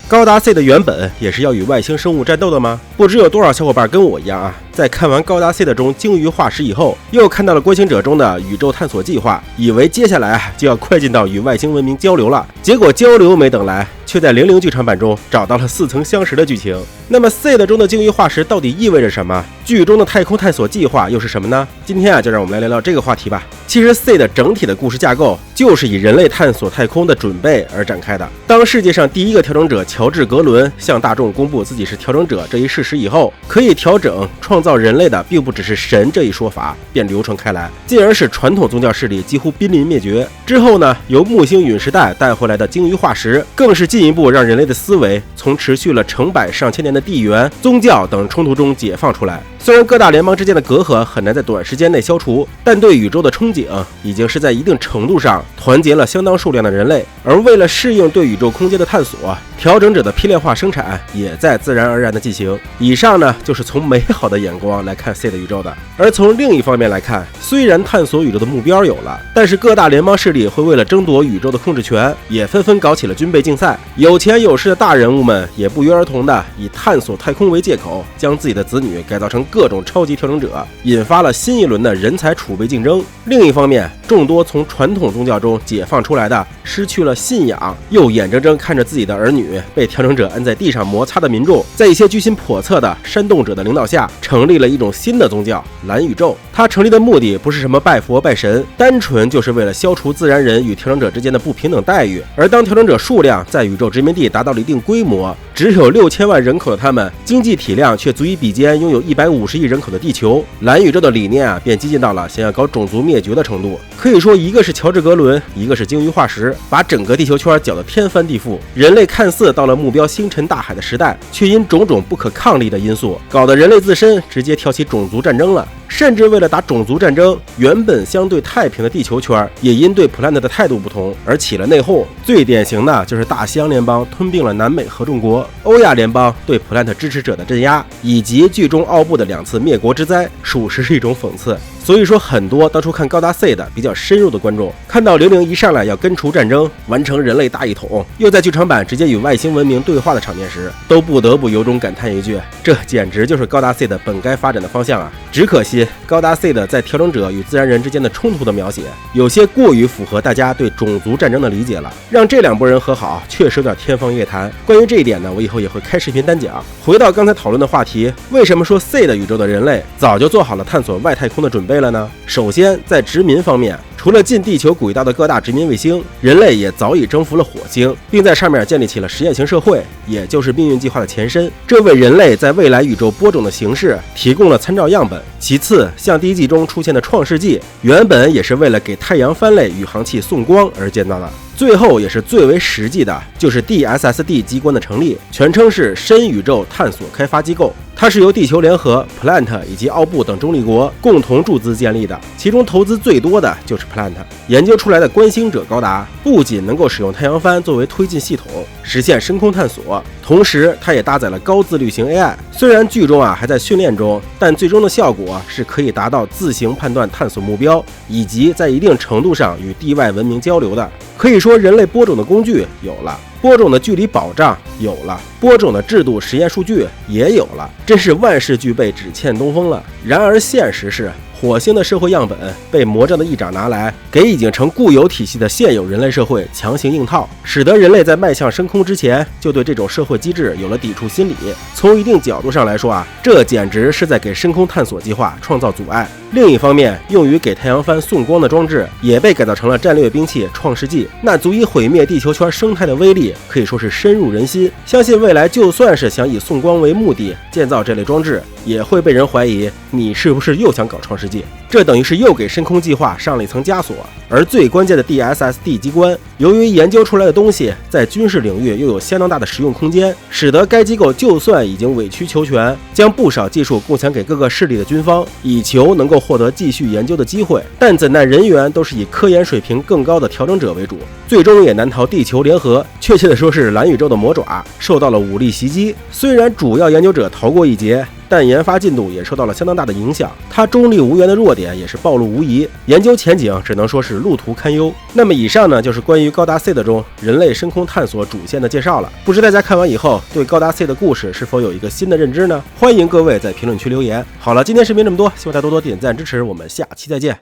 高达 C 的原本也是要与外星生物战斗的吗？不知有多少小伙伴跟我一样啊，在看完高达 C 的中鲸鱼化石以后，又看到了国行者中的宇宙探索计划，以为接下来就要快进到与外星文明交流了，结果交流没等来，却在00剧场版中找到了似曾相识的剧情。那么 C 的中的鲸鱼化石到底意味着什么？剧中的太空探索计划又是什么呢？今天啊，就让我们来聊聊这个话题吧。其实 C 的整体的故事架构就是以人类探索太空的准备而展开的。当世界上第一个调整者乔治·格伦向大众公布自己是调整者这一事实以后，可以调整创造人类的并不只是神这一说法便流传开来，进而使传统宗教势力几乎濒临灭绝。之后呢，由木星陨石带带回来的鲸鱼化石更是进一步让人类的思维从持续了成百上千年的地缘、宗教等冲突中解放出来。虽然各大联邦之间的隔阂很难在短时间内消除，但对宇宙的憧憬已经是在一定程度上团结了相当数量的人类。而为了适应对宇宙空间的探索，调整者的批量化生产也在自然而然的进行。以上呢，就是从美好的眼光来看 C 的宇宙的。而从另一方面来看，虽然探索宇宙的目标有了，但是各大联邦势力会为了争夺宇宙的控制权，也纷纷搞起了军备竞赛。有钱有势的大人物们也不约而同的以探索太空为借口，将自己的子女改造成各种超级调整者，引发了新一轮的人才储备竞争。另一方面，众多从传统宗教中解放出来的失去了信仰，又眼睁睁看着自己的儿女被调整者摁在地上摩擦的民众，在一些居心叵测的煽动者的领导下，成立了一种新的宗教蓝宇宙。它成立的目的不是什么拜佛拜神，单纯就是为了消除自然人与调整者之间的不平等待遇。而当调整者数量在宇宙殖民地达到了一定规模，只有6000万人口的他们，经济体量却足以比肩拥有150亿人口的地球，蓝宇宙的理念啊，便激进到了想要搞种族灭绝的程度。可以说，一个是乔治·格伦，一个是鲸鱼化石，把整个地球圈搅得天翻地覆。人类看似到了目标星辰大海的时代，却因种种不可抗力的因素，搞得人类自身直接挑起种族战争了。甚至为了打种族战争，原本相对太平的地球圈也因对 Planet 的态度不同而起了内讧。最典型的就是大西洋联邦吞并了南美合众国，欧亚联邦对 Planet 支持者的镇压，以及剧中奥布的2次灭国之灾，属实是一种讽刺。所以说，很多当初看高达 C 的比较深入的观众，看到00一上来要根除战争，完成人类大一统，又在剧场版直接与外星文明对话的场面时，都不得不由衷感叹一句：这简直就是高达 C 的本该发展的方向啊！只可惜高达 C 的在调整者与自然人之间的冲突的描写，有些过于符合大家对种族战争的理解了，让这2拨人和好确实有点天方夜谭。关于这一点呢，我以后也会开视频单讲。回到刚才讨论的话题，为什么说 C 的宇宙的人类早就做好了探索外太空的准备了呢？首先，在殖民方面，除了近地球轨道的各大殖民卫星，人类也早已征服了火星，并在上面建立起了实验型社会，也就是命运计划的前身。这为人类在未来宇宙播种的形式提供了参照样本。其次，像第1季中出现的创世纪，原本也是为了给太阳帆类宇航器送光而建造的。最后也是最为实际的，就是 DSSD 机关的成立，全称是深宇宙探索开发机构。它是由地球联合、Plant 以及奥布等中立国共同注资建立的，其中投资最多的就是 Plant。研究出来的观星者高达不仅能够使用太阳帆作为推进系统，实现深空探索，同时它也搭载了高自律型 AI。虽然剧中还在训练中，但最终的效果是可以达到自行判断探索目标，以及在一定程度上与地外文明交流的。可以说，人类播种的工具有了，播种的距离保障有了，播种的制度实验数据也有了，真是万事俱备，只欠东风了。然而现实是，火星的社会样本被魔杖的一掌拿来，给已经成固有体系的现有人类社会强行硬套，使得人类在迈向升空之前就对这种社会机制有了抵触心理。从一定角度上来说这简直是在给深空探索计划创造阻碍。另一方面，用于给太阳帆送光的装置也被改造成了战略兵器创世纪，那足以毁灭地球圈生态的威力可以说是深入人心。相信未来就算是想以送光为目的建造这类装置，也会被人怀疑你是不是又想搞创世纪，这等于是又给深空计划上了一层枷锁。而最关键的 DSSD 机关，由于研究出来的东西在军事领域又有相当大的实用空间，使得该机构就算已经委曲求全，将不少技术共享给各个势力的军方，以求能够获得继续研究的机会，但怎奈人员都是以科研水平更高的调整者为主，最终也难逃地球联合，确切的说是蓝宇宙的魔爪，受到了武力袭击。虽然主要研究者逃过一劫，但研发进度也受到了相当大的影响，它中立无援的弱点也是暴露无遗，研究前景只能说是路途堪忧。那么以上呢就是关于高达 Seed 中人类深空探索主线的介绍了，不知大家看完以后对高达 Seed 的故事是否有一个新的认知呢？欢迎各位在评论区留言。好了，今天视频这么多，希望大家多多点赞支持，我们下期再见。